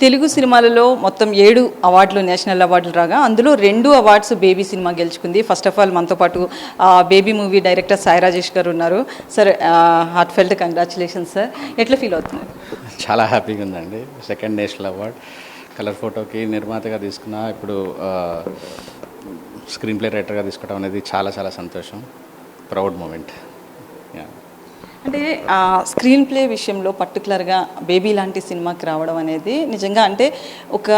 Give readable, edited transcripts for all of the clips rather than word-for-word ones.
తెలుగు సినిమాలలో మొత్తం 7 అవార్డులు, నేషనల్ అవార్డులు రాగా అందులో 2 అవార్డ్స్ బేబీ సినిమా గెలుచుకుంది. ఫస్ట్ ఆఫ్ ఆల్ మనతో పాటు baby movie director Sai Rajesh గారు ఉన్నారు. Sir, heart felt congratulations sir. ఎట్లా ఫీల్ అవుతున్నారు? చాలా హ్యాపీగా ఉందండి. సెకండ్ నేషనల్ అవార్డ్ కలర్ ఫోటోకి నిర్మాతగా తీసుకున్నా, ఇప్పుడు స్క్రీన్ ప్లే రైటర్గా తీసుకోవడం అనేది చాలా చాలా సంతోషం. Proud moment. అంటే స్క్రీన్ ప్లే విషయంలో పర్టికులర్గా బేబీ లాంటి సినిమాకి రావడం అనేది నిజంగా అంటే ఒక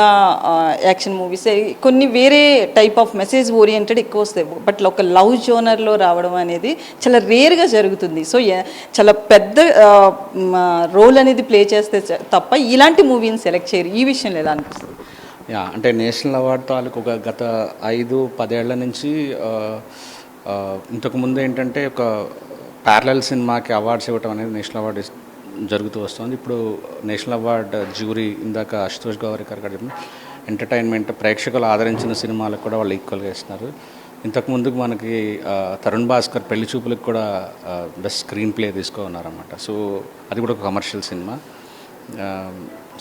యాక్షన్ మూవీస్ కొన్ని వేరే టైప్ ఆఫ్ మెసేజ్ ఓరియంటెడ్ ఎక్కువ వస్తాయి, బట్ ఒక లవ్ జోనర్లో రావడం అనేది చాలా రేర్గా జరుగుతుంది. సో చాలా పెద్ద రోల్ అనేది ప్లే చేస్తే తప్ప ఇలాంటి మూవీని సెలెక్ట్ చేయరు. ఈ విషయంలో ఎలా అనిపిస్తుంది? అంటే నేషనల్ అవార్డు తాలూకు ఒక గత 5-10 ఏళ్ల నుంచి ఇంతకుముందు ఏంటంటే ఒక ప్యారలల్ సినిమాకి అవార్డ్స్ ఇవ్వటం అనేది నేషనల్ అవార్డు జరుగుతూ వస్తుంది. ఇప్పుడు నేషనల్ అవార్డు జ్యూరీ ఇందాక అశుతోష్ గౌరికర్ గారు ఎంటర్టైన్మెంట్ ప్రేక్షకులు ఆదరించిన సినిమాలకు కూడా వాళ్ళు ఈక్వల్గా ఇస్తున్నారు. ఇంతకుముందుకు మనకి తరుణ్ భాస్కర్ పెళ్లి చూపులకు కూడా బెస్ట్ స్క్రీన్ ప్లే తీసుకున్నారన్నమాట. సో అది కూడా ఒక కమర్షియల్ సినిమా.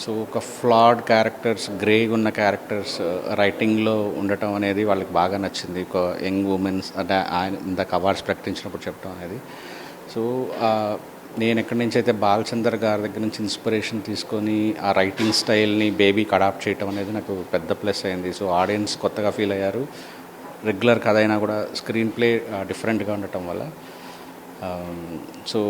సో ఒక ఫ్లాడ్ క్యారెక్టర్స్, గ్రేగా ఉన్న క్యారెక్టర్స్ రైటింగ్లో ఉండటం అనేది వాళ్ళకి బాగా నచ్చింది. ఒక యంగ్ ఉమెన్స్ అంటే ఆయన ఇందాక అవార్డ్స్ ప్రకటించినప్పుడు చెప్పడం అనేది. సో నేను ఎక్కడి నుంచి అయితే బాలచందర్ గారి దగ్గర నుంచి ఇన్స్పిరేషన్ తీసుకొని ఆ రైటింగ్ స్టైల్ని బేబీకి అడాప్ట్ చేయడం అనేది నాకు పెద్ద ప్లస్ అయింది. సో ఆడియన్స్ కొత్తగా ఫీల్ అయ్యారు. రెగ్యులర్ కథ అయినా కూడా స్క్రీన్ ప్లే డిఫరెంట్గా ఉండటం వల్ల. సో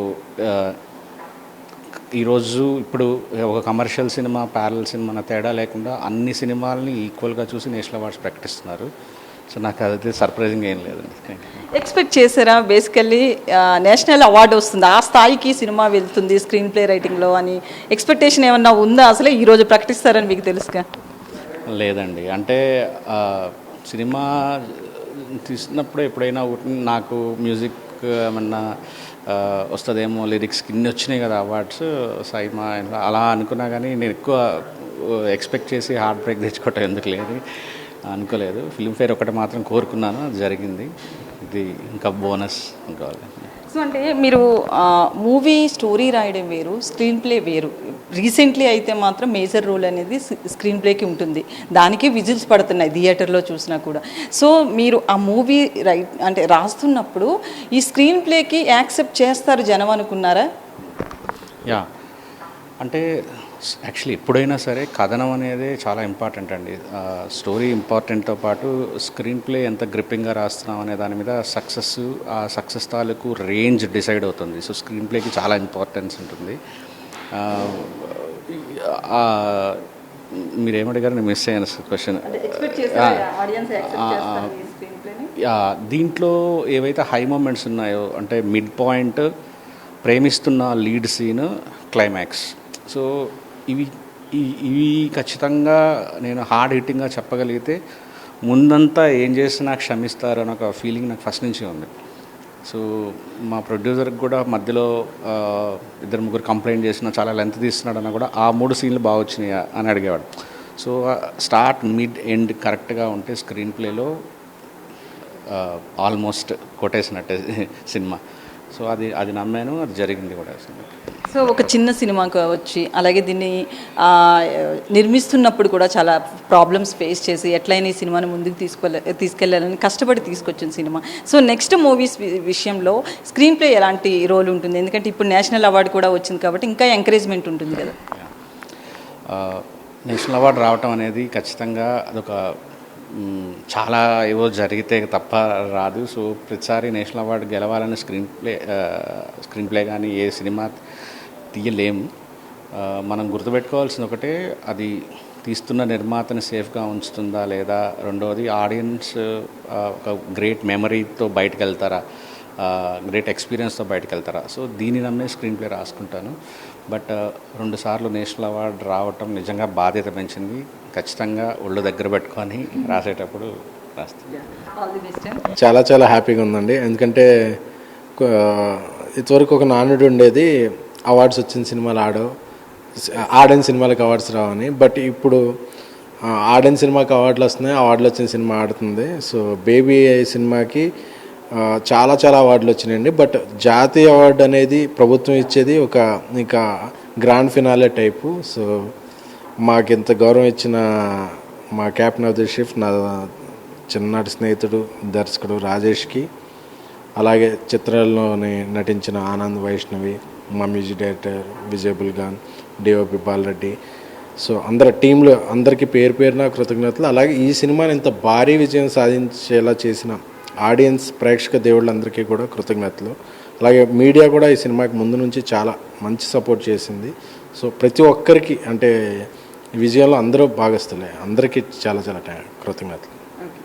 ఈరోజు ఇప్పుడు ఒక కమర్షియల్ సినిమా, ప్యారల్ సినిమా అన్న తేడా లేకుండా అన్ని సినిమాలని ఈక్వల్గా చూసి నేషనల్ అవార్డ్స్ ప్రకటిస్తున్నారు. సో నాకు అదైతే సర్ప్రైజింగ్ ఏం లేదండి. ఎక్స్పెక్ట్ చేశారా బేసికల్లీ నేషనల్ అవార్డు వస్తుంది, ఆ స్థాయికి సినిమా వెళ్తుంది స్క్రీన్ ప్లే రైటింగ్లో అని ఎక్స్పెక్టేషన్ ఏమన్నా ఉందా? అసలే ఈరోజు ప్రకటిస్తారని మీకు తెలుసుగా? లేదండి. అంటే సినిమా తీసినప్పుడు ఎప్పుడైనా నాకు మ్యూజిక్ ఏమన్నా వస్తుందేమో, లిరిక్స్కి ఇన్ని వచ్చినాయి కదా అవార్డ్స్ సైమా అలా అనుకున్నా, కానీ నేను ఎక్కువ ఎక్స్పెక్ట్ చేసి హార్ట్ బ్రేక్ తెచ్చుకోవటం ఎందుకు లేదు అనుకోలేదు. ఫిల్మ్ఫేర్ ఒకటి మాత్రం కోరుకున్నాను, అది జరిగింది. ఇది ఇంకా బోనస్ అనుకోవాలి. సో అంటే మీరు మూవీ స్టోరీ రాయడం వేరు, స్క్రీన్ ప్లే వేరు. రీసెంట్లీ అయితే మాత్రం మేజర్ రోల్ అనేది స్క్రీన్ ప్లేకి ఉంటుంది, దానికి విజిల్స్ పడుతున్నాయి థియేటర్లో చూసినా కూడా. సో మీరు ఆ మూవీ రాస్తున్నప్పుడు ఈ స్క్రీన్ ప్లేకి యాక్సెప్ట్ చేస్తారు జనం అనుకున్నారా? యా, అంటే యాక్చువల్లీ ఎప్పుడైనా సరే కథనం అనేది చాలా ఇంపార్టెంట్ అండి. స్టోరీ ఇంపార్టెంట్తో పాటు స్క్రీన్ ప్లే ఎంత గ్రిప్పింగ్గా రాస్తున్నాం అనే దాని మీద ఆ సక్సెస్ తాలూకు రేంజ్ డిసైడ్ అవుతుంది. సో స్క్రీన్ ప్లేకి చాలా ఇంపార్టెన్స్ ఉంటుంది. మీరేమడిగారు, నేను మిస్ అయ్యాను క్వశ్చన్. దీంట్లో ఏవైతే హై మూమెంట్స్ ఉన్నాయో, అంటే మిడ్ పాయింట్, ప్రేమిస్తున్న లీడ్ సీన్, క్లైమాక్స్, సో ఇవి ఖచ్చితంగా నేను హార్డ్ హిట్టింగ్గా చెప్పగలిగితే ముందంతా ఏం చేసినా క్షమిస్తారు అని ఒక ఫీలింగ్ నాకు ఫస్ట్ నుంచి ఉంది. సో మా ప్రొడ్యూసర్కి కూడా మధ్యలో 2-3 కంప్లైంట్ చేసినా, చాలా లెంత్ తీస్తున్నాడు అన్న కూడా ఆ 3 సీన్లు బాగా వచ్చినాయి అని అడిగేవాడు. సో స్టార్ట్, మిడ్, ఎండ్ కరెక్ట్గా ఉంటే స్క్రీన్ ప్లేలో ఆల్మోస్ట్ కొట్టేసినట్టే సినిమా. సో అది నమ్మాను, అది జరిగింది కూడా. సో ఒక చిన్న సినిమాకి వచ్చి అలాగే దీన్ని నిర్మిస్తున్నప్పుడు కూడా చాలా ప్రాబ్లమ్స్ ఫేస్ చేసి ఎట్లయినా ఈ సినిమాని ముందుకు తీసుకెళ్ళాలని కష్టపడి తీసుకొచ్చిన సినిమా. సో నెక్స్ట్ మూవీస్ విషయంలో స్క్రీన్ ప్లే ఎలాంటి రోల్ ఉంటుంది? ఎందుకంటే ఇప్పుడు నేషనల్ అవార్డు కూడా వచ్చింది కాబట్టి ఇంకా ఎంకరేజ్మెంట్ ఉంటుంది కదా. నేషనల్ అవార్డు రావటం అనేది ఖచ్చితంగా అదొక చాలా ఏవో జరిగితే తప్ప రాదు. సో ప్రతిసారి నేషనల్ అవార్డు గెలవాలని స్క్రీన్ ప్లే కానీ ఏ సినిమా తీయలేము. మనం గుర్తుపెట్టుకోవాల్సింది ఒకటే, అది తీస్తున్న నిర్మాతని సేఫ్గా ఉంచుతుందా లేదా, రెండవది ఆడియన్స్ ఒక గ్రేట్ మెమరీతో బయటకు వెళ్తారా, గ్రేట్ ఎక్స్పీరియన్స్తో బయటకు వెళ్తారా. సో దీన్ని నమ్మే స్క్రీన్ ప్లే రాసుకుంటాను. బట్ 2 సార్లు నేషనల్ అవార్డు రావటం నిజంగా బాధ్యత పెంచింది. ఖచ్చితంగా ఒళ్ళు దగ్గర పెట్టుకొని రాసేటప్పుడు రాస్తాను. చాలా చాలా హ్యాపీగా ఉందండి. ఎందుకంటే ఇంతవరకు ఒక నానుడు ఉండేది, అవార్డ్స్ వచ్చిన సినిమాలు ఆడని సినిమాలకు అవార్డ్స్ రావని. బట్ ఇప్పుడు ఆడని సినిమాకి అవార్డులు వస్తున్నాయి, అవార్డులు వచ్చిన సినిమా ఆడుతుంది. సో బేబీ సినిమాకి చాలా చాలా అవార్డులు వచ్చినాయండి. బట్ జాతీయ అవార్డు అనేది ప్రభుత్వం ఇచ్చేది ఒక ఇంకా గ్రాండ్ ఫినాలే టైపు. సో మాకు ఇంత గౌరవం ఇచ్చిన మా క్యాప్టెన్ ఆఫ్ ది షిప్, నా చిన్ననాటి స్నేహితుడు దర్శకుడు రాజేష్కి, అలాగే చిత్రాల్లోని నటించిన ఆనంద్ వైష్ణవి, మా music director Vijaybul Khan, DOP Balareddy, so అందరి టీంలో అందరికీ పేరు పేరున కృతజ్ఞతలు. అలాగే ఈ సినిమాని ఇంత భారీ విజయం సాధించేలా చేసిన ఆడియన్స్, ప్రేక్షక దేవుళ్ళందరికీ కూడా కృతజ్ఞతలు. అలాగే మీడియా కూడా ఈ సినిమాకి ముందు నుంచి చాలా మంచి సపోర్ట్ చేసింది. సో ప్రతి ఒక్కరికి అంటే ఈ విజయంలో అందరూ భాగస్తులే, అందరికీ చాలా చాలా కృతజ్ఞతలు.